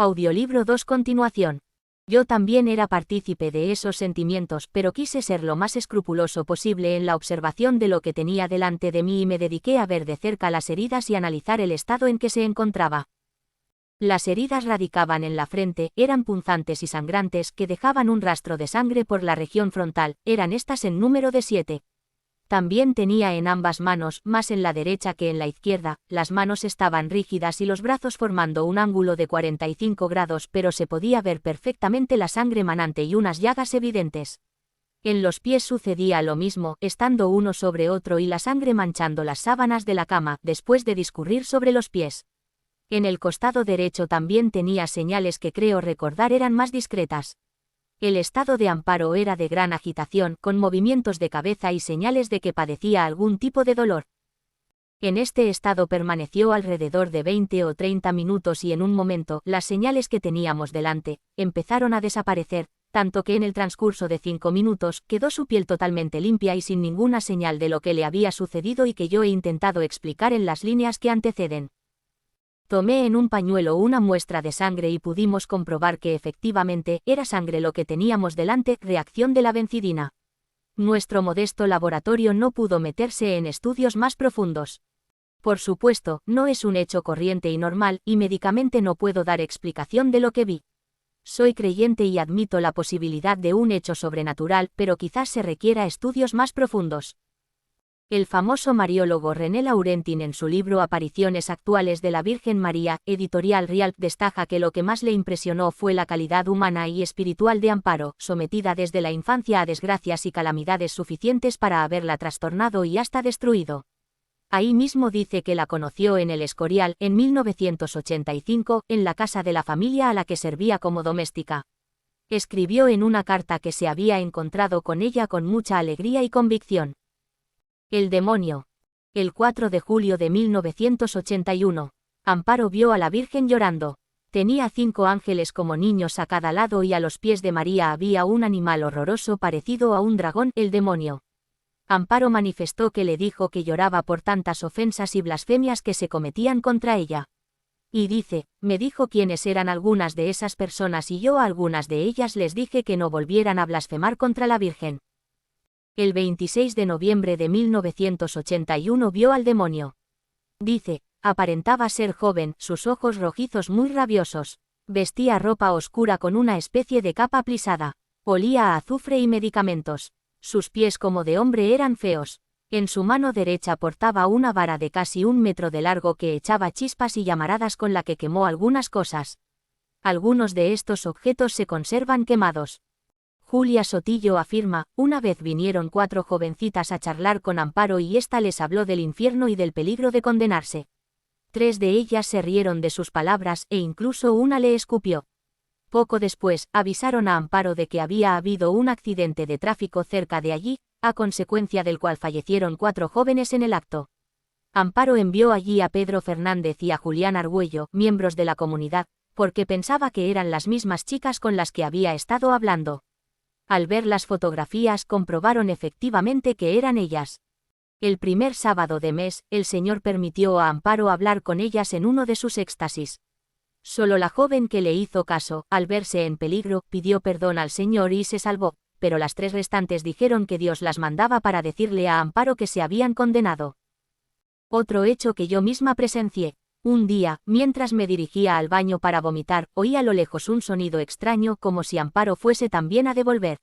Audiolibro 2 continuación. Yo también era partícipe de esos sentimientos, pero quise ser lo más escrupuloso posible en la observación de lo que tenía delante de mí y me dediqué a ver de cerca las heridas y analizar el estado en que se encontraba. Las heridas radicaban en la frente, eran punzantes y sangrantes que dejaban un rastro de sangre por la región frontal, eran estas en número de 7. También tenía en ambas manos, más en la derecha que en la izquierda, las manos estaban rígidas y los brazos formando un ángulo de 45 grados, pero se podía ver perfectamente la sangre manante y unas llagas evidentes. En los pies sucedía lo mismo, estando uno sobre otro y la sangre manchando las sábanas de la cama, después de discurrir sobre los pies. En el costado derecho también tenía señales que creo recordar eran más discretas. El estado de Amparo era de gran agitación, con movimientos de cabeza y señales de que padecía algún tipo de dolor. En este estado permaneció alrededor de 20 o 30 minutos y en un momento, las señales que teníamos delante, empezaron a desaparecer, tanto que en el transcurso de 5 minutos, quedó su piel totalmente limpia y sin ninguna señal de lo que le había sucedido y que yo he intentado explicar en las líneas que anteceden. Tomé en un pañuelo una muestra de sangre y pudimos comprobar que efectivamente era sangre lo que teníamos delante, reacción de la bencidina. Nuestro modesto laboratorio no pudo meterse en estudios más profundos. Por supuesto, no es un hecho corriente y normal, y médicamente no puedo dar explicación de lo que vi. Soy creyente y admito la posibilidad de un hecho sobrenatural, pero quizás se requiera estudios más profundos. El famoso mariólogo René Laurentin en su libro Apariciones actuales de la Virgen María, editorial Rialp, destaca que lo que más le impresionó fue la calidad humana y espiritual de Amparo, sometida desde la infancia a desgracias y calamidades suficientes para haberla trastornado y hasta destruido. Ahí mismo dice que la conoció en el Escorial, en 1985, en la casa de la familia a la que servía como doméstica. Escribió en una carta que se había encontrado con ella con mucha alegría y convicción. El demonio. El 4 de julio de 1981. Amparo vio a la Virgen llorando. Tenía 5 ángeles como niños a cada lado y a los pies de María había un animal horroroso parecido a un dragón, el demonio. Amparo manifestó que le dijo que lloraba por tantas ofensas y blasfemias que se cometían contra ella. Y dice, me dijo quiénes eran algunas de esas personas y yo a algunas de ellas les dije que no volvieran a blasfemar contra la Virgen. El 26 de noviembre de 1981 vio al demonio. Dice, aparentaba ser joven, sus ojos rojizos muy rabiosos. Vestía ropa oscura con una especie de capa plisada. Olía a azufre y medicamentos. Sus pies como de hombre eran feos. En su mano derecha portaba una vara de casi 1 metro de largo que echaba chispas y llamaradas con la que quemó algunas cosas. Algunos de estos objetos se conservan quemados. Julia Sotillo afirma, una vez vinieron 4 jovencitas a charlar con Amparo y ésta les habló del infierno y del peligro de condenarse. 3 de ellas se rieron de sus palabras e incluso una le escupió. Poco después, avisaron a Amparo de que había habido un accidente de tráfico cerca de allí, a consecuencia del cual fallecieron 4 jóvenes en el acto. Amparo envió allí a Pedro Fernández y a Julián Argüello, miembros de la comunidad, porque pensaba que eran las mismas chicas con las que había estado hablando. Al ver las fotografías comprobaron efectivamente que eran ellas. El primer sábado de mes, el Señor permitió a Amparo hablar con ellas en uno de sus éxtasis. Solo la joven que le hizo caso, al verse en peligro, pidió perdón al Señor y se salvó, pero las 3 restantes dijeron que Dios las mandaba para decirle a Amparo que se habían condenado. Otro hecho que yo misma presencié. Un día, mientras me dirigía al baño para vomitar, oí a lo lejos un sonido extraño como si Amparo fuese también a devolver.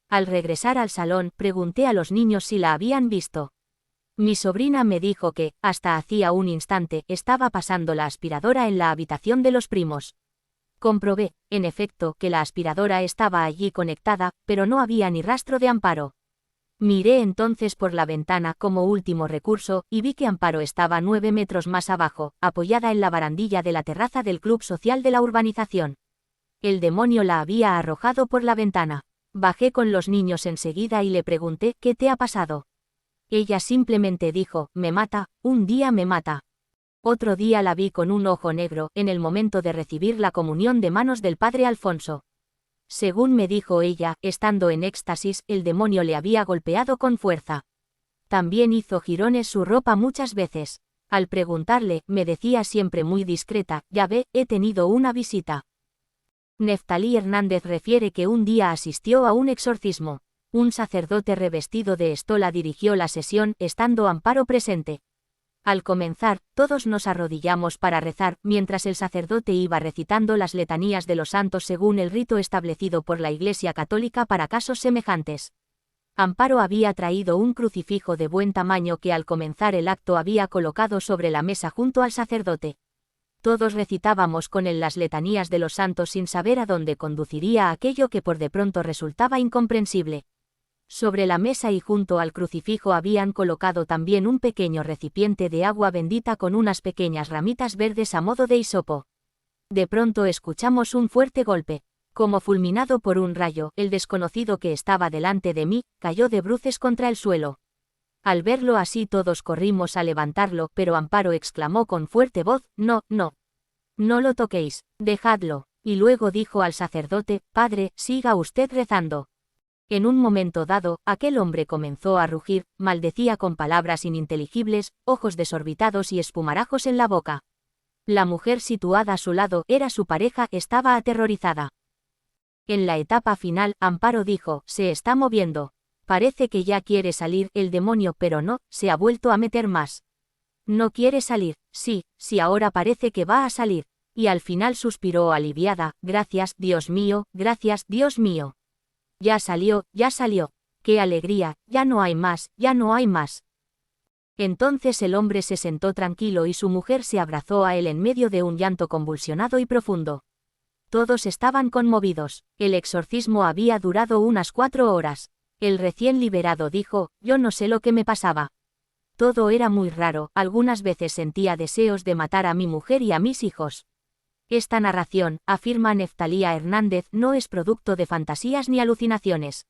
Al regresar al salón, pregunté a los niños si la habían visto. Mi sobrina me dijo que, hasta hacía un instante, estaba pasando la aspiradora en la habitación de los primos. Comprobé, en efecto, que la aspiradora estaba allí conectada, pero no había ni rastro de Amparo. Miré entonces por la ventana como último recurso, y vi que Amparo estaba 9 metros más abajo, apoyada en la barandilla de la terraza del club social de la urbanización. El demonio la había arrojado por la ventana. Bajé con los niños enseguida y le pregunté, ¿qué te ha pasado? Ella simplemente dijo, me mata, un día me mata. Otro día la vi con un ojo negro, en el momento de recibir la comunión de manos del padre Alfonso. Según me dijo ella, estando en éxtasis, el demonio le había golpeado con fuerza. También hizo jirones su ropa muchas veces. Al preguntarle, me decía siempre muy discreta, ya ve, he tenido una visita. Neftalí Hernández refiere que un día asistió a un exorcismo. Un sacerdote revestido de estola dirigió la sesión, estando Amparo presente. Al comenzar, todos nos arrodillamos para rezar, mientras el sacerdote iba recitando las letanías de los santos según el rito establecido por la Iglesia Católica para casos semejantes. Amparo había traído un crucifijo de buen tamaño que al comenzar el acto había colocado sobre la mesa junto al sacerdote. Todos recitábamos con él las letanías de los santos sin saber a dónde conduciría aquello que por de pronto resultaba incomprensible. Sobre la mesa y junto al crucifijo habían colocado también un pequeño recipiente de agua bendita con unas pequeñas ramitas verdes a modo de hisopo. De pronto escuchamos un fuerte golpe. Como fulminado por un rayo, el desconocido que estaba delante de mí, cayó de bruces contra el suelo. Al verlo así todos corrimos a levantarlo, pero Amparo exclamó con fuerte voz: «No, no. No lo toquéis, dejadlo». Y luego dijo al sacerdote: «Padre, siga usted rezando». En un momento dado, aquel hombre comenzó a rugir, maldecía con palabras ininteligibles, ojos desorbitados y espumarajos en la boca. La mujer situada a su lado, era su pareja, estaba aterrorizada. En la etapa final, Amparo dijo: «Se está moviendo. Parece que ya quiere salir el demonio, pero no, se ha vuelto a meter más. No quiere salir, sí, ahora parece que va a salir». Y al final suspiró aliviada: «Gracias, Dios mío, gracias, Dios mío. Ya salió, qué alegría, ya no hay más, ya no hay más». Entonces el hombre se sentó tranquilo y su mujer se abrazó a él en medio de un llanto convulsionado y profundo. Todos estaban conmovidos. El exorcismo había durado unas 4 horas. El recién liberado dijo: «Yo no sé lo que me pasaba. Todo era muy raro, algunas veces sentía deseos de matar a mi mujer y a mis hijos». Esta narración, afirma Neftalí Hernández, no es producto de fantasías ni alucinaciones.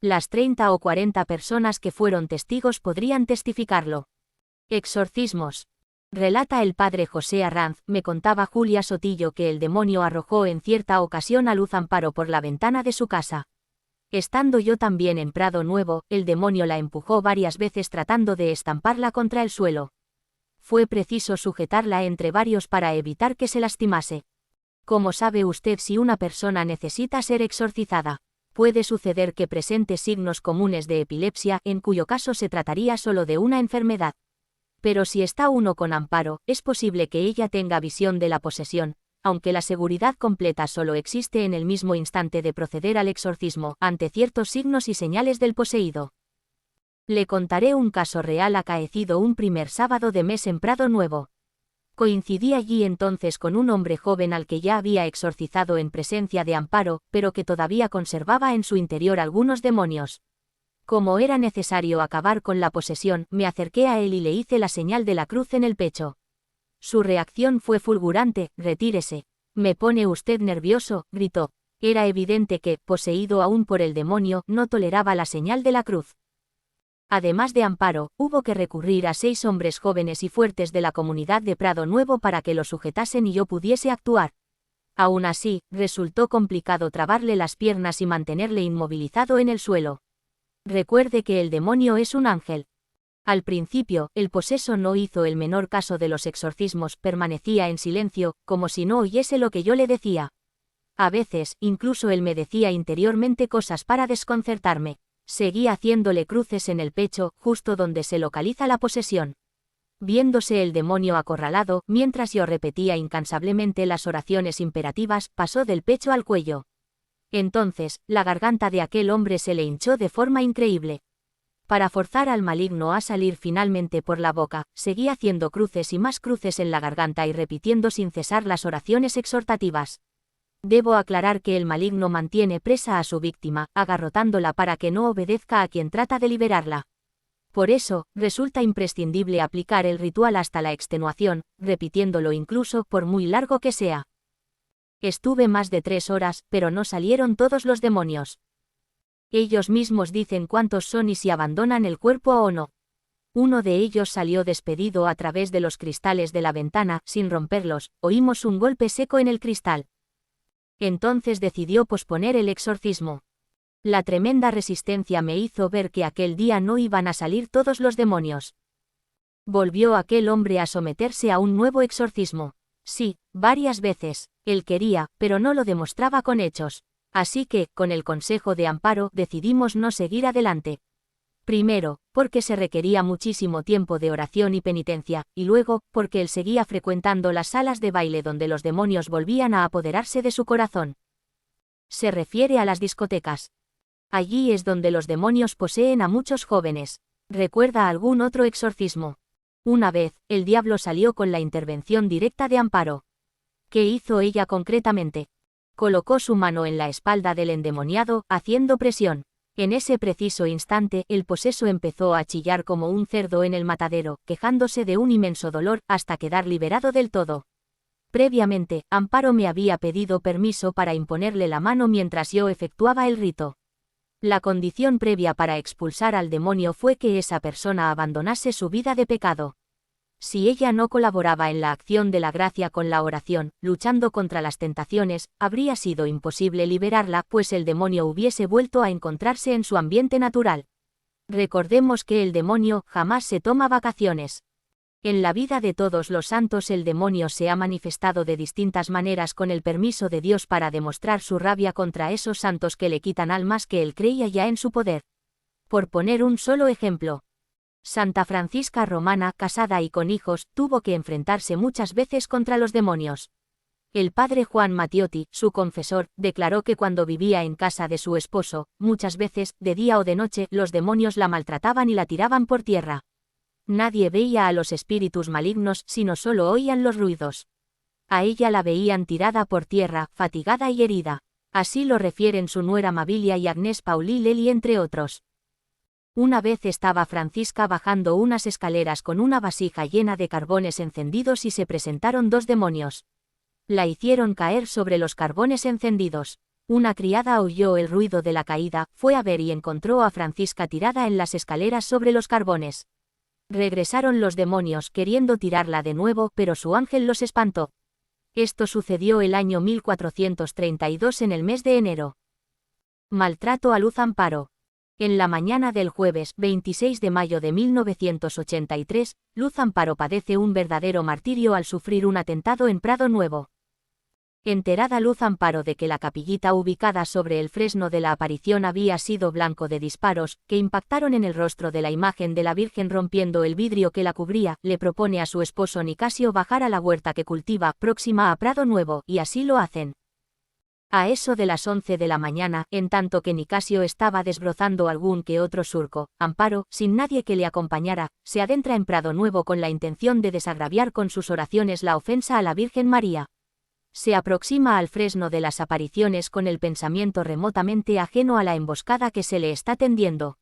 Las 30 o 40 personas que fueron testigos podrían testificarlo. Exorcismos. Relata el padre José Arranz: «Me contaba Julia Sotillo que el demonio arrojó en cierta ocasión a luz Amparo por la ventana de su casa. Estando yo también en Prado Nuevo, el demonio la empujó varias veces tratando de estamparla contra el suelo. Fue preciso sujetarla entre varios para evitar que se lastimase». ¿Cómo sabe usted si una persona necesita ser exorcizada? Puede suceder que presente signos comunes de epilepsia, en cuyo caso se trataría solo de una enfermedad. Pero si está uno con Amparo, es posible que ella tenga visión de la posesión, aunque la seguridad completa solo existe en el mismo instante de proceder al exorcismo, ante ciertos signos y señales del poseído. Le contaré un caso real acaecido un primer sábado de mes en Prado Nuevo. Coincidí allí entonces con un hombre joven al que ya había exorcizado en presencia de Amparo, pero que todavía conservaba en su interior algunos demonios. Como era necesario acabar con la posesión, me acerqué a él y le hice la señal de la cruz en el pecho. Su reacción fue fulgurante: «Retírese. Me pone usted nervioso», gritó. Era evidente que, poseído aún por el demonio, no toleraba la señal de la cruz. Además de Amparo, hubo que recurrir a 6 hombres jóvenes y fuertes de la comunidad de Prado Nuevo para que lo sujetasen y yo pudiese actuar. Aún así, resultó complicado trabarle las piernas y mantenerle inmovilizado en el suelo. Recuerde que el demonio es un ángel. Al principio, el poseso no hizo el menor caso de los exorcismos, permanecía en silencio, como si no oyese lo que yo le decía. A veces, incluso él me decía interiormente cosas para desconcertarme. Seguí haciéndole cruces en el pecho, justo donde se localiza la posesión. Viéndose el demonio acorralado, mientras yo repetía incansablemente las oraciones imperativas, pasó del pecho al cuello. Entonces, la garganta de aquel hombre se le hinchó de forma increíble. Para forzar al maligno a salir finalmente por la boca, seguí haciendo cruces y más cruces en la garganta y repitiendo sin cesar las oraciones exhortativas. Debo aclarar que el maligno mantiene presa a su víctima, agarrotándola para que no obedezca a quien trata de liberarla. Por eso, resulta imprescindible aplicar el ritual hasta la extenuación, repitiéndolo incluso por muy largo que sea. Estuve más de 3 horas, pero no salieron todos los demonios. Ellos mismos dicen cuántos son y si abandonan el cuerpo o no. Uno de ellos salió despedido a través de los cristales de la ventana, sin romperlos, oímos un golpe seco en el cristal. Entonces decidió posponer el exorcismo. La tremenda resistencia me hizo ver que aquel día no iban a salir todos los demonios. Volvió aquel hombre a someterse a un nuevo exorcismo. Sí, varias veces. Él quería, pero no lo demostraba con hechos. Así que, con el consejo de Amparo, decidimos no seguir adelante. Primero, porque se requería muchísimo tiempo de oración y penitencia, y luego, porque él seguía frecuentando las salas de baile donde los demonios volvían a apoderarse de su corazón. Se refiere a las discotecas. Allí es donde los demonios poseen a muchos jóvenes. ¿Recuerda algún otro exorcismo? Una vez, el diablo salió con la intervención directa de Amparo. ¿Qué hizo ella concretamente? Colocó su mano en la espalda del endemoniado, haciendo presión. En ese preciso instante, el poseso empezó a chillar como un cerdo en el matadero, quejándose de un inmenso dolor, hasta quedar liberado del todo. Previamente, Amparo me había pedido permiso para imponerle la mano mientras yo efectuaba el rito. La condición previa para expulsar al demonio fue que esa persona abandonase su vida de pecado. Si ella no colaboraba en la acción de la gracia con la oración, luchando contra las tentaciones, habría sido imposible liberarla, pues el demonio hubiese vuelto a encontrarse en su ambiente natural. Recordemos que el demonio jamás se toma vacaciones. En la vida de todos los santos el demonio se ha manifestado de distintas maneras con el permiso de Dios para demostrar su rabia contra esos santos que le quitan almas que él creía ya en su poder. Por poner un solo ejemplo, Santa Francisca Romana, casada y con hijos, tuvo que enfrentarse muchas veces contra los demonios. El padre Juan Matiotti, su confesor, declaró que cuando vivía en casa de su esposo, muchas veces, de día o de noche, los demonios la maltrataban y la tiraban por tierra. Nadie veía a los espíritus malignos, sino solo oían los ruidos. A ella la veían tirada por tierra, fatigada y herida. Así lo refieren su nuera Mabilia y Agnés Paulí Lely entre otros. Una vez estaba Francisca bajando unas escaleras con una vasija llena de carbones encendidos y se presentaron dos demonios. La hicieron caer sobre los carbones encendidos. Una criada oyó el ruido de la caída, fue a ver y encontró a Francisca tirada en las escaleras sobre los carbones. Regresaron los demonios queriendo tirarla de nuevo, pero su ángel los espantó. Esto sucedió el año 1432 en el mes de enero. Maltrato a Luz Amparo. En la mañana del jueves 26 de mayo de 1983, Luz Amparo padece un verdadero martirio al sufrir un atentado en Prado Nuevo. Enterada Luz Amparo de que la capillita ubicada sobre el fresno de la aparición había sido blanco de disparos, que impactaron en el rostro de la imagen de la Virgen rompiendo el vidrio que la cubría, le propone a su esposo Nicasio bajar a la huerta que cultiva, próxima a Prado Nuevo, y así lo hacen. A eso de las 11 de la mañana, en tanto que Nicasio estaba desbrozando algún que otro surco, Amparo, sin nadie que le acompañara, se adentra en Prado Nuevo con la intención de desagraviar con sus oraciones la ofensa a la Virgen María. Se aproxima al fresno de las apariciones con el pensamiento remotamente ajeno a la emboscada que se le está tendiendo.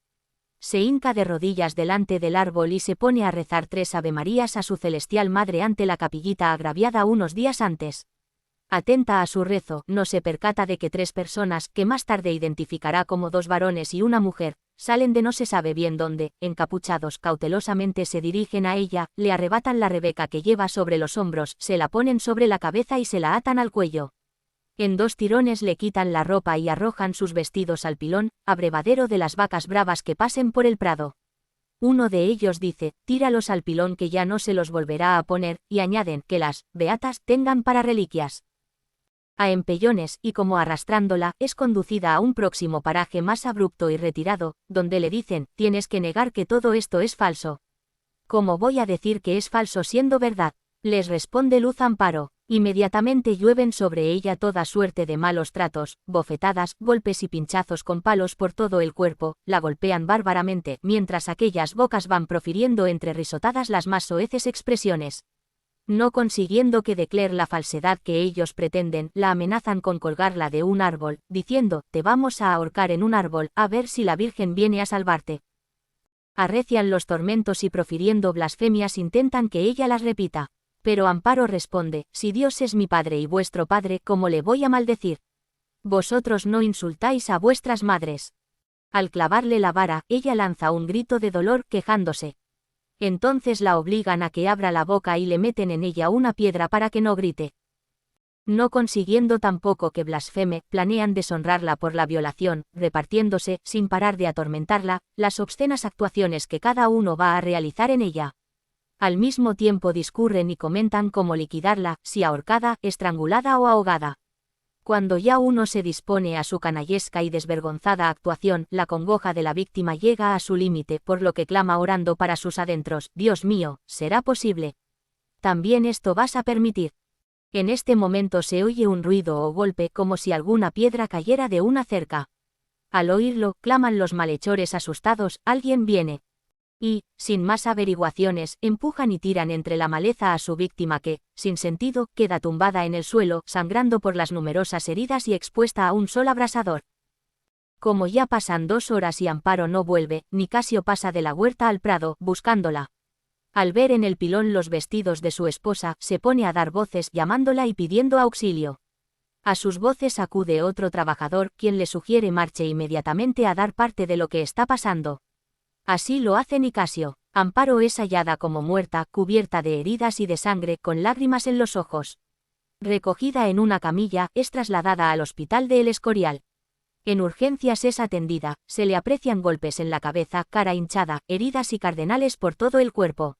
Se hinca de rodillas delante del árbol y se pone a rezar 3 avemarías a su celestial madre ante la capillita agraviada unos días antes. Atenta a su rezo, no se percata de que 3 personas, que más tarde identificará como 2 varones y una mujer, salen de no se sabe bien dónde, encapuchados, cautelosamente se dirigen a ella, le arrebatan la rebeca que lleva sobre los hombros, se la ponen sobre la cabeza y se la atan al cuello. En 2 tirones le quitan la ropa y arrojan sus vestidos al pilón, abrevadero de las vacas bravas que pasen por el prado. Uno de ellos dice, tíralos al pilón que ya no se los volverá a poner, y añaden, que las beatas tengan para reliquias. A empellones, y como arrastrándola, es conducida a un próximo paraje más abrupto y retirado, donde le dicen, tienes que negar que todo esto es falso. ¿Cómo voy a decir que es falso siendo verdad? Les responde Luz Amparo. Inmediatamente llueven sobre ella toda suerte de malos tratos, bofetadas, golpes y pinchazos con palos por todo el cuerpo, la golpean bárbaramente, mientras aquellas bocas van profiriendo entre risotadas las más soeces expresiones. No consiguiendo que declare la falsedad que ellos pretenden, la amenazan con colgarla de un árbol, diciendo, te vamos a ahorcar en un árbol, a ver si la Virgen viene a salvarte. Arrecian los tormentos y profiriendo blasfemias intentan que ella las repita. Pero Amparo responde, si Dios es mi Padre y vuestro Padre, ¿cómo le voy a maldecir? Vosotros no insultáis a vuestras madres. Al clavarle la vara, ella lanza un grito de dolor, quejándose. Entonces la obligan a que abra la boca y le meten en ella una piedra para que no grite. No consiguiendo tampoco que blasfeme, planean deshonrarla por la violación, repartiéndose, sin parar de atormentarla, las obscenas actuaciones que cada uno va a realizar en ella. Al mismo tiempo discurren y comentan cómo liquidarla, si ahorcada, estrangulada o ahogada. Cuando ya uno se dispone a su canallesca y desvergonzada actuación, la congoja de la víctima llega a su límite, por lo que clama orando para sus adentros: Dios mío, ¿será posible? ¿También esto vas a permitir? En este momento se oye un ruido o golpe como si alguna piedra cayera de una cerca. Al oírlo, claman los malhechores asustados: alguien viene. Y, sin más averiguaciones, empujan y tiran entre la maleza a su víctima que, sin sentido, queda tumbada en el suelo, sangrando por las numerosas heridas y expuesta a un sol abrasador. Como ya pasan 2 horas y Amparo no vuelve, Nicasio pasa de la huerta al prado, buscándola. Al ver en el pilón los vestidos de su esposa, se pone a dar voces, llamándola y pidiendo auxilio. A sus voces acude otro trabajador, quien le sugiere marche inmediatamente a dar parte de lo que está pasando. Así lo hace Nicasio. Amparo es hallada como muerta, cubierta de heridas y de sangre, con lágrimas en los ojos. Recogida en una camilla, es trasladada al hospital de El Escorial. En urgencias es atendida, se le aprecian golpes en la cabeza, cara hinchada, heridas y cardenales por todo el cuerpo.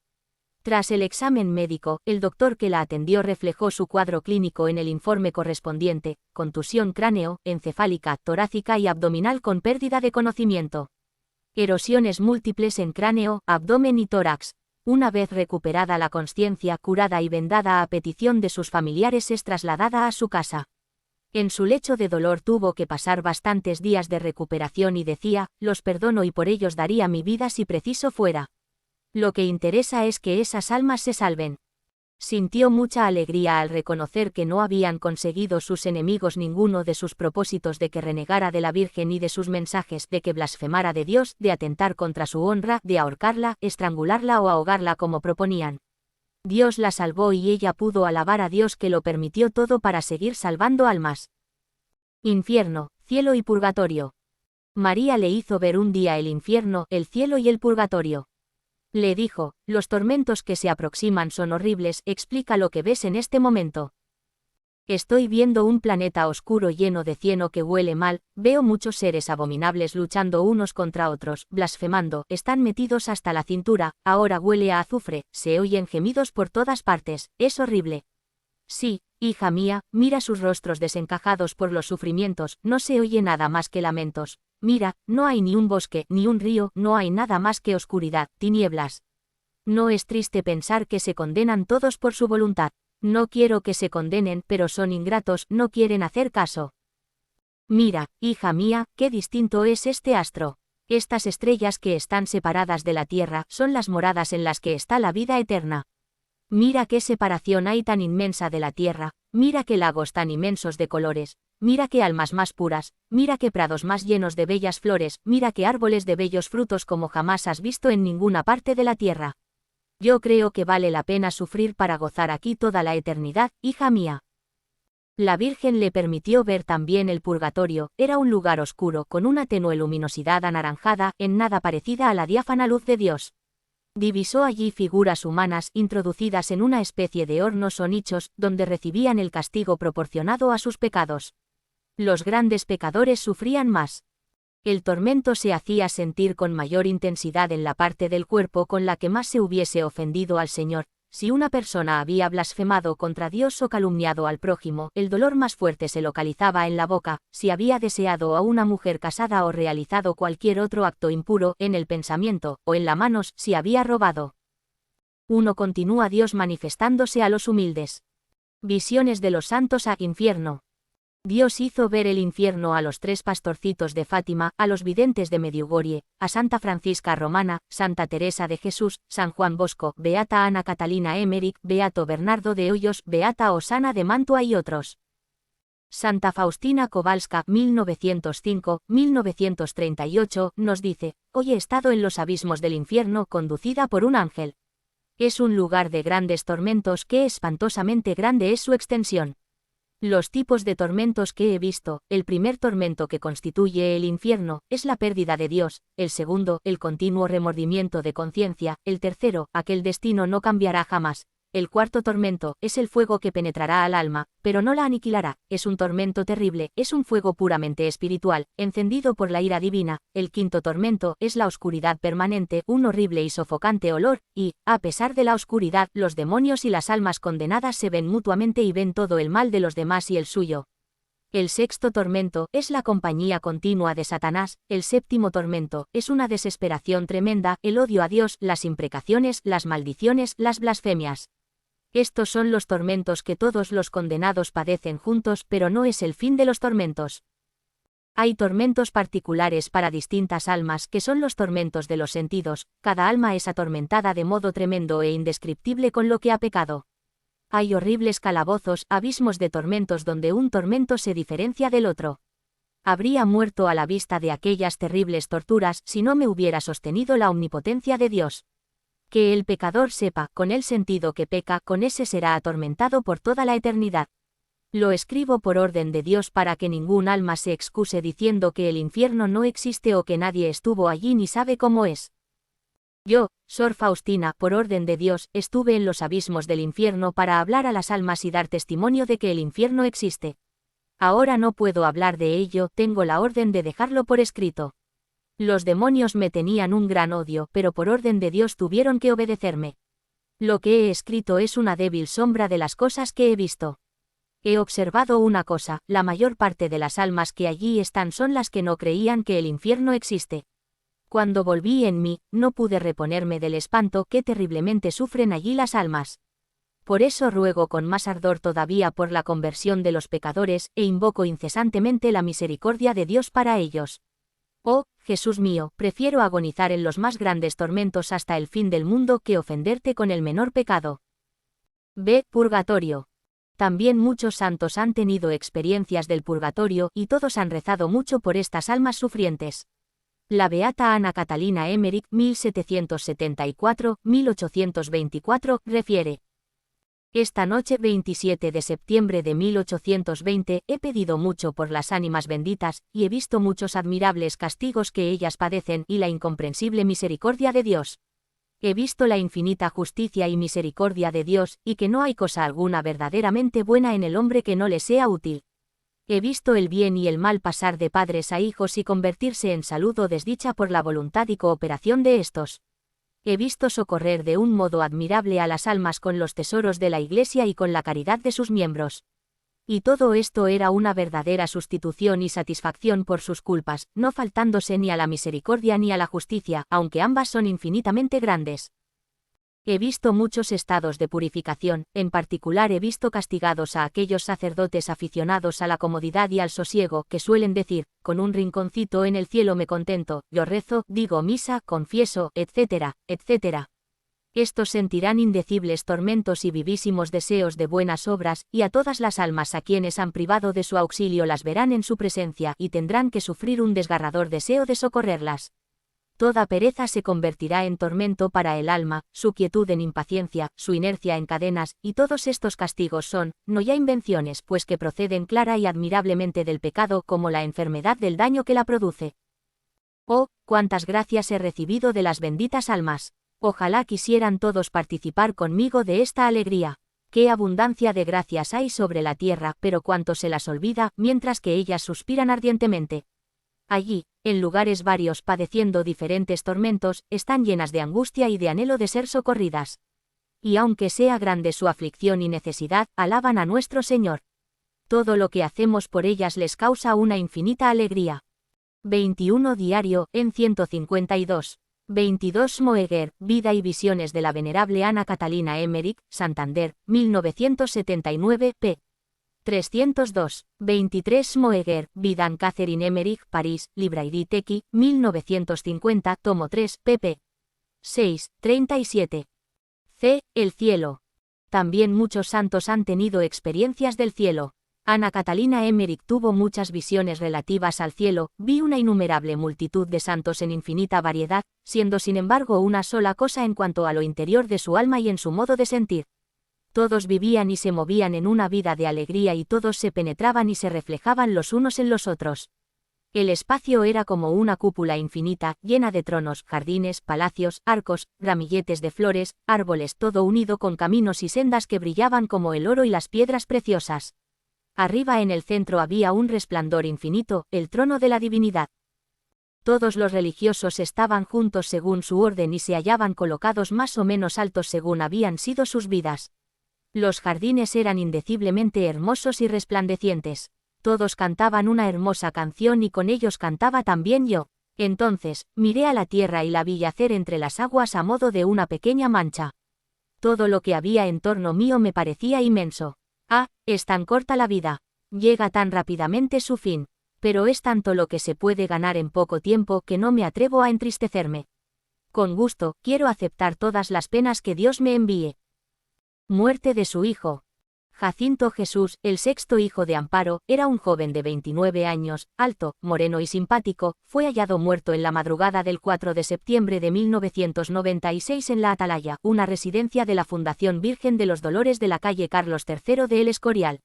Tras el examen médico, el doctor que la atendió reflejó su cuadro clínico en el informe correspondiente: contusión cráneo, encefálica, torácica y abdominal con pérdida de conocimiento. Erosiones múltiples en cráneo, abdomen y tórax. Una vez recuperada la consciencia, curada y vendada a petición de sus familiares, es trasladada a su casa. En su lecho de dolor tuvo que pasar bastantes días de recuperación y decía: los perdono y por ellos daría mi vida si preciso fuera. Lo que interesa es que esas almas se salven. Sintió mucha alegría al reconocer que no habían conseguido sus enemigos ninguno de sus propósitos de que renegara de la Virgen y de sus mensajes, de que blasfemara de Dios, de atentar contra su honra, de ahorcarla, estrangularla o ahogarla como proponían. Dios la salvó y ella pudo alabar a Dios que lo permitió todo para seguir salvando almas. Infierno, cielo y purgatorio. María le hizo ver un día el infierno, el cielo y el purgatorio. Le dijo: los tormentos que se aproximan son horribles, explica lo que ves en este momento. Estoy viendo un planeta oscuro lleno de cieno que huele mal, veo muchos seres abominables luchando unos contra otros, blasfemando, están metidos hasta la cintura, ahora huele a azufre, se oyen gemidos por todas partes, es horrible. Sí, hija mía, mira sus rostros desencajados por los sufrimientos, no se oye nada más que lamentos. Mira, no hay ni un bosque, ni un río, no hay nada más que oscuridad, tinieblas. ¿No es triste pensar que se condenan todos por su voluntad? No quiero que se condenen, pero son ingratos, no quieren hacer caso. Mira, hija mía, qué distinto es este astro. Estas estrellas que están separadas de la tierra son las moradas en las que está la vida eterna. Mira qué separación hay tan inmensa de la tierra, mira qué lagos tan inmensos de colores, mira qué almas más puras, mira qué prados más llenos de bellas flores, mira qué árboles de bellos frutos como jamás has visto en ninguna parte de la tierra. Yo creo que vale la pena sufrir para gozar aquí toda la eternidad, hija mía. La Virgen le permitió ver también el purgatorio, era un lugar oscuro con una tenue luminosidad anaranjada, en nada parecida a la diáfana luz de Dios. Divisó allí figuras humanas introducidas en una especie de hornos o nichos, donde recibían el castigo proporcionado a sus pecados. Los grandes pecadores sufrían más. El tormento se hacía sentir con mayor intensidad en la parte del cuerpo con la que más se hubiese ofendido al Señor. Si una persona había blasfemado contra Dios o calumniado al prójimo, el dolor más fuerte se localizaba en la boca; si había deseado a una mujer casada o realizado cualquier otro acto impuro, en el pensamiento, o en las manos, si había robado. 1. Continúa Dios manifestándose a los humildes. Visiones de los santos a infierno. Dios hizo ver el infierno a los 3 pastorcitos de Fátima, a los videntes de Medjugorje, a Santa Francisca Romana, Santa Teresa de Jesús, San Juan Bosco, Beata Ana Catalina Emmerich, Beato Bernardo de Hoyos, Beata Osana de Mantua y otros. Santa Faustina Kowalska, 1905-1938, nos dice: hoy he estado en los abismos del infierno conducida por un ángel. Es un lugar de grandes tormentos, que espantosamente grande es su extensión. Los tipos de tormentos que he visto: el primer tormento que constituye el infierno, es la pérdida de Dios; el segundo, el continuo remordimiento de conciencia; el tercero, aquel destino no cambiará jamás; El cuarto tormento es el fuego que penetrará al alma, pero no la aniquilará. Es un tormento terrible, es un fuego puramente espiritual, encendido por la ira divina. El quinto tormento es la oscuridad permanente, un horrible y sofocante olor, y, a pesar de la oscuridad, los demonios y las almas condenadas se ven mutuamente y ven todo el mal de los demás y el suyo. El sexto tormento es la compañía continua de Satanás. El séptimo tormento es una desesperación tremenda, el odio a Dios, las imprecaciones, las maldiciones, las blasfemias. Estos son los tormentos que todos los condenados padecen juntos, pero no es el fin de los tormentos. Hay tormentos particulares para distintas almas, que son los tormentos de los sentidos. Cada alma es atormentada de modo tremendo e indescriptible con lo que ha pecado. Hay horribles calabozos, abismos de tormentos donde un tormento se diferencia del otro. Habría muerto a la vista de aquellas terribles torturas si no me hubiera sostenido la omnipotencia de Dios. Que el pecador sepa, con el sentido que peca, con ese será atormentado por toda la eternidad. Lo escribo por orden de Dios para que ningún alma se excuse diciendo que el infierno no existe o que nadie estuvo allí ni sabe cómo es. Yo, Sor Faustina, por orden de Dios, estuve en los abismos del infierno para hablar a las almas y dar testimonio de que el infierno existe. Ahora no puedo hablar de ello, tengo la orden de dejarlo por escrito. Los demonios me tenían un gran odio, pero por orden de Dios tuvieron que obedecerme. Lo que he escrito es una débil sombra de las cosas que he visto. He observado una cosa, la mayor parte de las almas que allí están son las que no creían que el infierno existe. Cuando volví en mí, no pude reponerme del espanto que terriblemente sufren allí las almas. Por eso ruego con más ardor todavía por la conversión de los pecadores, e invoco incesantemente la misericordia de Dios para ellos. Oh, Jesús mío, prefiero agonizar en los más grandes tormentos hasta el fin del mundo que ofenderte con el menor pecado. B. Purgatorio. También muchos santos han tenido experiencias del purgatorio y todos han rezado mucho por estas almas sufrientes. La beata Ana Catalina Emmerich, 1774-1824, refiere: Esta noche 27 de septiembre de 1820 he pedido mucho por las ánimas benditas, y he visto muchos admirables castigos que ellas padecen y la incomprensible misericordia de Dios. He visto la infinita justicia y misericordia de Dios, y que no hay cosa alguna verdaderamente buena en el hombre que no le sea útil. He visto el bien y el mal pasar de padres a hijos y convertirse en salud o desdicha por la voluntad y cooperación de estos. He visto socorrer de un modo admirable a las almas con los tesoros de la Iglesia y con la caridad de sus miembros. Y todo esto era una verdadera sustitución y satisfacción por sus culpas, no faltándose ni a la misericordia ni a la justicia, aunque ambas son infinitamente grandes. He visto muchos estados de purificación, en particular he visto castigados a aquellos sacerdotes aficionados a la comodidad y al sosiego, que suelen decir: con un rinconcito en el cielo me contento, yo rezo, digo misa, confieso, etcétera, etcétera. Estos sentirán indecibles tormentos y vivísimos deseos de buenas obras, y a todas las almas a quienes han privado de su auxilio las verán en su presencia y tendrán que sufrir un desgarrador deseo de socorrerlas. Toda pereza se convertirá en tormento para el alma, su quietud en impaciencia, su inercia en cadenas, y todos estos castigos son, no ya invenciones, pues que proceden clara y admirablemente del pecado, como la enfermedad del daño que la produce. Oh, cuántas gracias he recibido de las benditas almas. Ojalá quisieran todos participar conmigo de esta alegría. Qué abundancia de gracias hay sobre la tierra, pero cuánto se las olvida, mientras que ellas suspiran ardientemente. Allí, en lugares varios padeciendo diferentes tormentos, están llenas de angustia y de anhelo de ser socorridas. Y aunque sea grande su aflicción y necesidad, alaban a nuestro Señor. Todo lo que hacemos por ellas les causa una infinita alegría. 21 Diario, en 152. 22 Moeger, Vida y Visiones de la Venerable Ana Catalina Emmerich, Santander, 1979, p. 302. 23 Moeger, Vida Catherine Emmerich, París, Librairie Tequi, 1950, tomo 3, pp. 6, 37. C. El cielo. También muchos santos han tenido experiencias del cielo. Ana Catalina Emmerich tuvo muchas visiones relativas al cielo, vi una innumerable multitud de santos en infinita variedad, siendo sin embargo una sola cosa en cuanto a lo interior de su alma y en su modo de sentir. Todos vivían y se movían en una vida de alegría y todos se penetraban y se reflejaban los unos en los otros. El espacio era como una cúpula infinita, llena de tronos, jardines, palacios, arcos, ramilletes de flores, árboles, todo unido con caminos y sendas que brillaban como el oro y las piedras preciosas. Arriba en el centro había un resplandor infinito, el trono de la divinidad. Todos los religiosos estaban juntos según su orden y se hallaban colocados más o menos altos según habían sido sus vidas. Los jardines eran indeciblemente hermosos y resplandecientes. Todos cantaban una hermosa canción y con ellos cantaba también yo. Entonces, miré a la tierra y la vi yacer entre las aguas a modo de una pequeña mancha. Todo lo que había en torno mío me parecía inmenso. Ah, es tan corta la vida. Llega tan rápidamente su fin. Pero es tanto lo que se puede ganar en poco tiempo que no me atrevo a entristecerme. Con gusto, quiero aceptar todas las penas que Dios me envíe. Muerte de su hijo. Jacinto Jesús, el sexto hijo de Amparo, era un joven de 29 años, alto, moreno y simpático, fue hallado muerto en la madrugada del 4 de septiembre de 1996 en La Atalaya, una residencia de la Fundación Virgen de los Dolores de la calle Carlos III de El Escorial.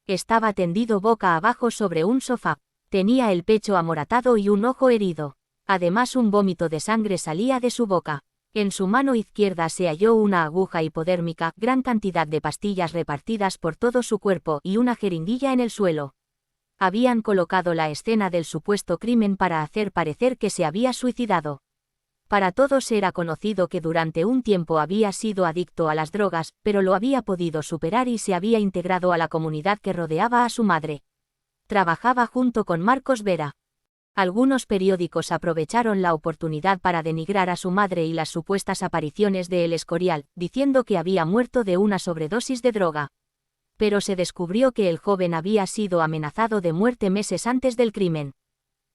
Estaba tendido boca abajo sobre un sofá. Tenía el pecho amoratado y un ojo herido. Además un vómito de sangre salía de su boca. En su mano izquierda se halló una aguja hipodérmica, gran cantidad de pastillas repartidas por todo su cuerpo y una jeringuilla en el suelo. Habían colocado la escena del supuesto crimen para hacer parecer que se había suicidado. Para todos era conocido que durante un tiempo había sido adicto a las drogas, pero lo había podido superar y se había integrado a la comunidad que rodeaba a su madre. Trabajaba junto con Marcos Vera. Algunos periódicos aprovecharon la oportunidad para denigrar a su madre y las supuestas apariciones de El Escorial, diciendo que había muerto de una sobredosis de droga. Pero se descubrió que el joven había sido amenazado de muerte meses antes del crimen.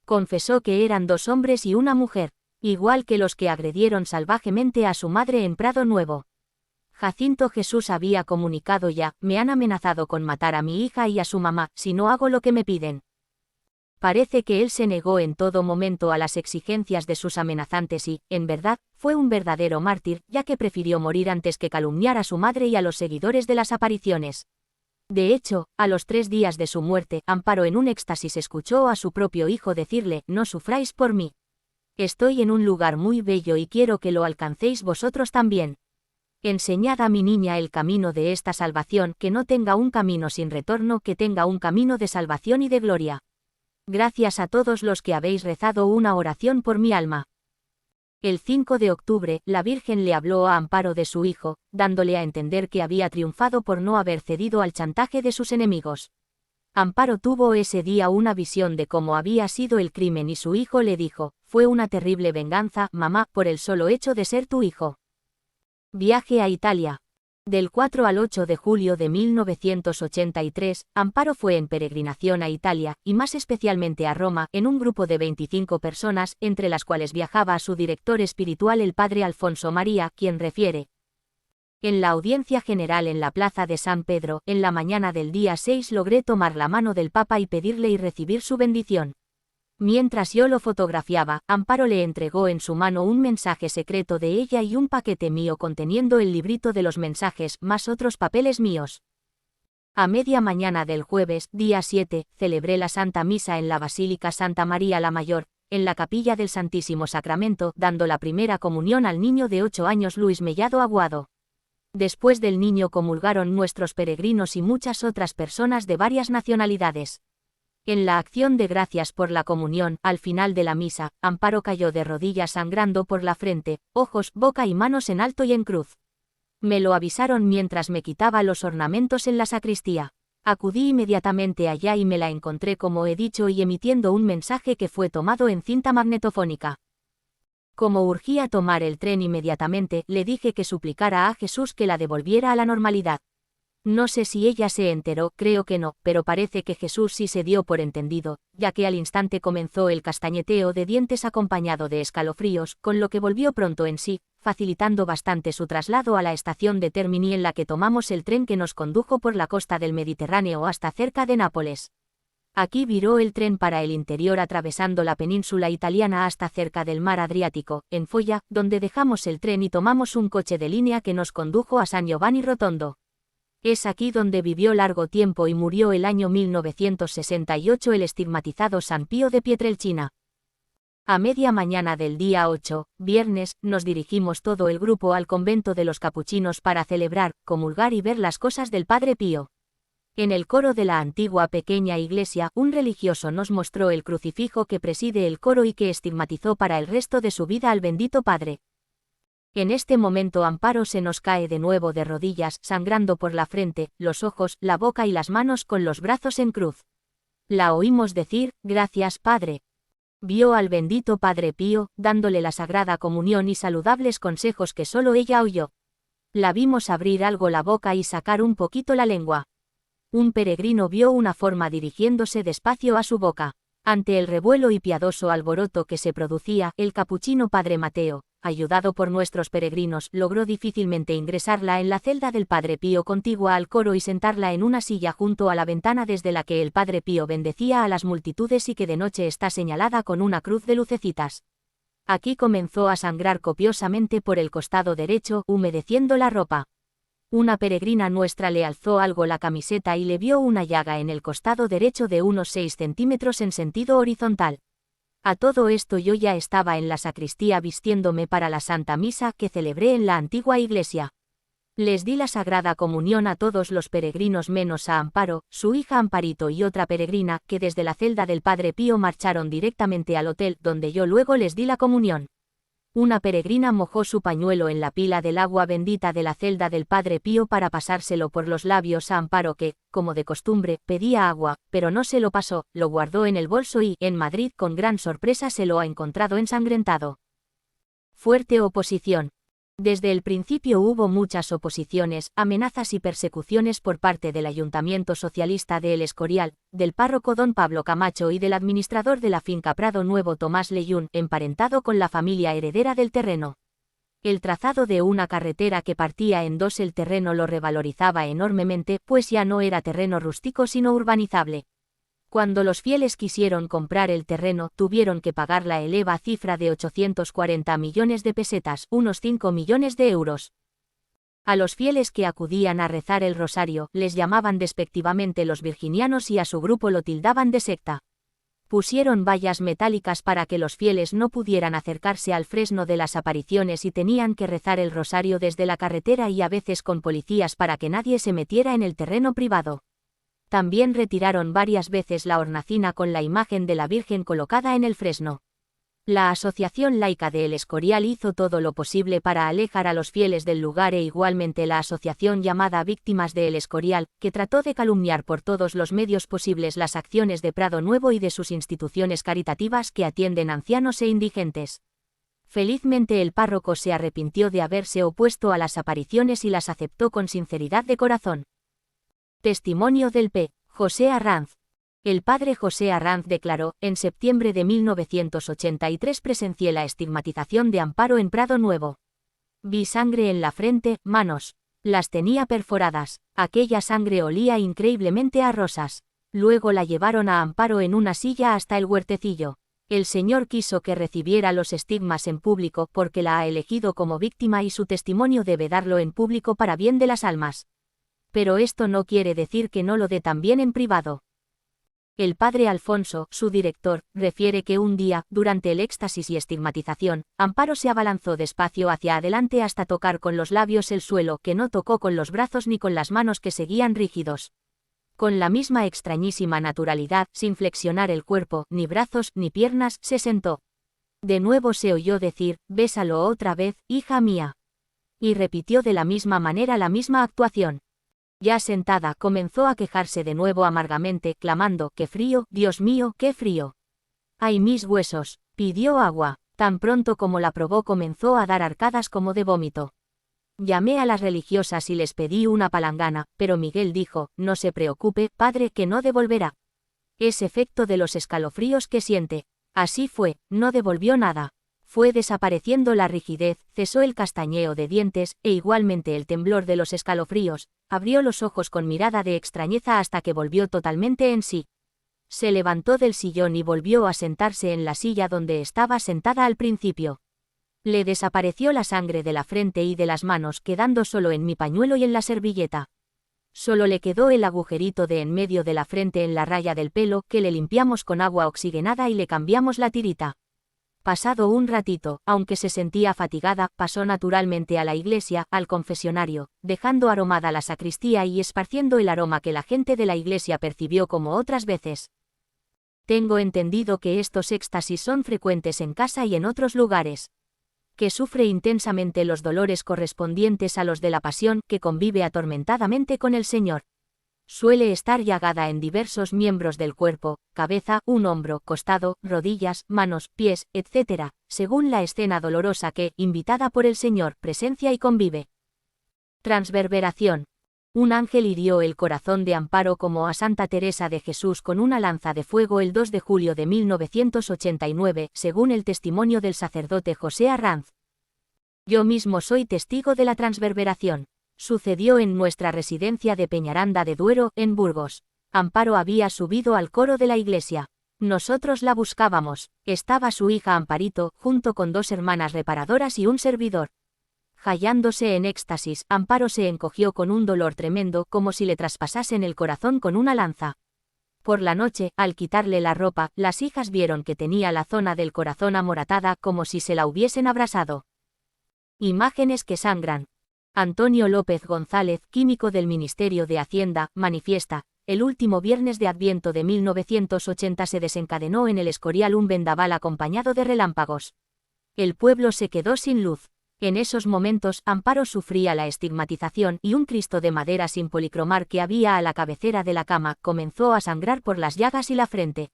Confesó que eran 2 hombres y una mujer, igual que los que agredieron salvajemente a su madre en Prado Nuevo. Jacinto Jesús había comunicado ya, me han amenazado con matar a mi hija y a su mamá, si no hago lo que me piden. Parece que él se negó en todo momento a las exigencias de sus amenazantes y, en verdad, fue un verdadero mártir, ya que prefirió morir antes que calumniar a su madre y a los seguidores de las apariciones. De hecho, a los 3 días de su muerte, Amparo en un éxtasis escuchó a su propio hijo decirle, no sufráis por mí. Estoy en un lugar muy bello y quiero que lo alcancéis vosotros también. Enseñad a mi niña el camino de esta salvación, que no tenga un camino sin retorno, que tenga un camino de salvación y de gloria. Gracias a todos los que habéis rezado una oración por mi alma. El 5 de octubre, la Virgen le habló a Amparo de su hijo, dándole a entender que había triunfado por no haber cedido al chantaje de sus enemigos. Amparo tuvo ese día una visión de cómo había sido el crimen y su hijo le dijo, fue una terrible venganza, mamá, por el solo hecho de ser tu hijo. Viaje a Italia. Del 4 al 8 de julio de 1983, Amparo fue en peregrinación a Italia, y más especialmente a Roma, en un grupo de 25 personas, entre las cuales viajaba su director espiritual el padre Alfonso María, quien refiere. En la audiencia general en la plaza de San Pedro, en la mañana del día 6 logré tomar la mano del Papa y pedirle y recibir su bendición. Mientras yo lo fotografiaba, Amparo le entregó en su mano un mensaje secreto de ella y un paquete mío conteniendo el librito de los mensajes, más otros papeles míos. A media mañana del jueves, día 7, celebré la Santa Misa en la Basílica Santa María la Mayor, en la Capilla del Santísimo Sacramento, dando la primera comunión al niño de 8 años Luis Mellado Aguado. Después del niño comulgaron nuestros peregrinos y muchas otras personas de varias nacionalidades. En la acción de gracias por la comunión, al final de la misa, Amparo cayó de rodillas sangrando por la frente, ojos, boca y manos en alto y en cruz. Me lo avisaron mientras me quitaba los ornamentos en la sacristía. Acudí inmediatamente allá y me la encontré como he dicho y emitiendo un mensaje que fue tomado en cinta magnetofónica. Como urgía tomar el tren inmediatamente, le dije que suplicara a Jesús que la devolviera a la normalidad. No sé si ella se enteró, creo que no, pero parece que Jesús sí se dio por entendido, ya que al instante comenzó el castañeteo de dientes acompañado de escalofríos, con lo que volvió pronto en sí, facilitando bastante su traslado a la estación de Termini en la que tomamos el tren que nos condujo por la costa del Mediterráneo hasta cerca de Nápoles. Aquí viró el tren para el interior atravesando la península italiana hasta cerca del mar Adriático, en Foggia, donde dejamos el tren y tomamos un coche de línea que nos condujo a San Giovanni Rotondo. Es aquí donde vivió largo tiempo y murió el año 1968 el estigmatizado San Pío de Pietrelcina. A media mañana del día 8, viernes, nos dirigimos todo el grupo al convento de los capuchinos para celebrar, comulgar y ver las cosas del Padre Pío. En el coro de la antigua pequeña iglesia, un religioso nos mostró el crucifijo que preside el coro y que estigmatizó para el resto de su vida al bendito Padre. En este momento Amparo se nos cae de nuevo de rodillas, sangrando por la frente, los ojos, la boca y las manos con los brazos en cruz. La oímos decir, «Gracias, Padre». Vio al bendito Padre Pío, dándole la Sagrada Comunión y saludables consejos que solo ella oyó. La vimos abrir algo la boca y sacar un poquito la lengua. Un peregrino vio una forma dirigiéndose despacio a su boca. Ante el revuelo y piadoso alboroto que se producía, el capuchino Padre Mateo, ayudado por nuestros peregrinos, logró difícilmente ingresarla en la celda del Padre Pío contigua al coro y sentarla en una silla junto a la ventana desde la que el Padre Pío bendecía a las multitudes y que de noche está señalada con una cruz de lucecitas. Aquí comenzó a sangrar copiosamente por el costado derecho, humedeciendo la ropa. Una peregrina nuestra le alzó algo la camiseta y le vio una llaga en el costado derecho de unos 6 centímetros en sentido horizontal. A todo esto yo ya estaba en la sacristía vistiéndome para la Santa Misa que celebré en la antigua iglesia. Les di la Sagrada Comunión a todos los peregrinos menos a Amparo, su hija Amparito y otra peregrina, que desde la celda del Padre Pío marcharon directamente al hotel, donde yo luego les di la comunión. Una peregrina mojó su pañuelo en la pila del agua bendita de la celda del Padre Pío para pasárselo por los labios a Amparo que, como de costumbre, pedía agua, pero no se lo pasó, lo guardó en el bolso y, en Madrid con gran sorpresa se lo ha encontrado ensangrentado. Fuerte oposición. Desde el principio hubo muchas oposiciones, amenazas y persecuciones por parte del Ayuntamiento Socialista de El Escorial, del párroco don Pablo Camacho y del administrador de la finca Prado Nuevo Tomás Leyún, emparentado con la familia heredera del terreno. El trazado de una carretera que partía en dos el terreno lo revalorizaba enormemente, pues ya no era terreno rústico sino urbanizable. Cuando los fieles quisieron comprar el terreno, tuvieron que pagar la eleva cifra de 840 millones de pesetas, unos 5 millones de euros. A los fieles que acudían a rezar el rosario, les llamaban despectivamente los virginianos y a su grupo lo tildaban de secta. Pusieron vallas metálicas para que los fieles no pudieran acercarse al fresno de las apariciones y tenían que rezar el rosario desde la carretera y a veces con policías para que nadie se metiera en el terreno privado. También retiraron varias veces la hornacina con la imagen de la Virgen colocada en el fresno. La Asociación Laica de El Escorial hizo todo lo posible para alejar a los fieles del lugar e igualmente la asociación llamada Víctimas de El Escorial, que trató de calumniar por todos los medios posibles las acciones de Prado Nuevo y de sus instituciones caritativas que atienden ancianos e indigentes. Felizmente el párroco se arrepintió de haberse opuesto a las apariciones y las aceptó con sinceridad de corazón. Testimonio del P. José Arranz. El padre José Arranz declaró, en septiembre de 1983 presencié la estigmatización de Amparo en Prado Nuevo. Vi sangre en la frente, manos. Las tenía perforadas. Aquella sangre olía increíblemente a rosas. Luego la llevaron a Amparo en una silla hasta el huertecillo. El Señor quiso que recibiera los estigmas en público porque la ha elegido como víctima y su testimonio debe darlo en público para bien de las almas. Pero esto no quiere decir que no lo dé también en privado. El padre Alfonso, su director, refiere que un día, durante el éxtasis y estigmatización, Amparo se abalanzó despacio hacia adelante hasta tocar con los labios el suelo, que no tocó con los brazos ni con las manos que seguían rígidos. Con la misma extrañísima naturalidad, sin flexionar el cuerpo, ni brazos, ni piernas, se sentó. De nuevo se oyó decir, «Bésalo otra vez, hija mía». Y repitió de la misma manera la misma actuación. Ya sentada, comenzó a quejarse de nuevo amargamente, clamando, «¡Qué frío, Dios mío, qué frío! ¡Ay mis huesos!». Pidió agua. Tan pronto como la probó comenzó a dar arcadas como de vómito. Llamé a las religiosas y les pedí una palangana, pero Miguel dijo, «No se preocupe, padre, que no devolverá. Es efecto de los escalofríos que siente». Así fue, no devolvió nada. Fue desapareciendo la rigidez, cesó el castañeo de dientes, e igualmente el temblor de los escalofríos. Abrió los ojos con mirada de extrañeza hasta que volvió totalmente en sí. Se levantó del sillón y volvió a sentarse en la silla donde estaba sentada al principio. Le desapareció la sangre de la frente y de las manos, quedando solo en mi pañuelo y en la servilleta. Solo le quedó el agujerito de en medio de la frente en la raya del pelo, que le limpiamos con agua oxigenada y le cambiamos la tirita. Pasado un ratito, aunque se sentía fatigada, pasó naturalmente a la iglesia, al confesionario, dejando aromada la sacristía y esparciendo el aroma que la gente de la iglesia percibió como otras veces. Tengo entendido que estos éxtasis son frecuentes en casa y en otros lugares. Que sufre intensamente los dolores correspondientes a los de la pasión, que convive atormentadamente con el Señor. Suele estar llagada en diversos miembros del cuerpo, cabeza, un hombro, costado, rodillas, manos, pies, etc., según la escena dolorosa que, invitada por el Señor, presencia y convive. Transverberación. Un ángel hirió el corazón de Amparo como a Santa Teresa de Jesús con una lanza de fuego el 2 de julio de 1989, según el testimonio del sacerdote José Arranz. Yo mismo soy testigo de la transverberación. Sucedió en nuestra residencia de Peñaranda de Duero, en Burgos. Amparo había subido al coro de la iglesia. Nosotros la buscábamos. Estaba su hija Amparito, junto con 2 hermanas reparadoras y un servidor. Hallándose en éxtasis, Amparo se encogió con un dolor tremendo, como si le traspasasen el corazón con una lanza. Por la noche, al quitarle la ropa, las hijas vieron que tenía la zona del corazón amoratada, como si se la hubiesen abrasado. Imágenes que sangran. Antonio López González, químico del Ministerio de Hacienda, manifiesta: el último viernes de Adviento de 1980 se desencadenó en el Escorial un vendaval acompañado de relámpagos. El pueblo se quedó sin luz. En esos momentos, Amparo sufría la estigmatización y un Cristo de madera sin policromar que había a la cabecera de la cama comenzó a sangrar por las llagas y la frente.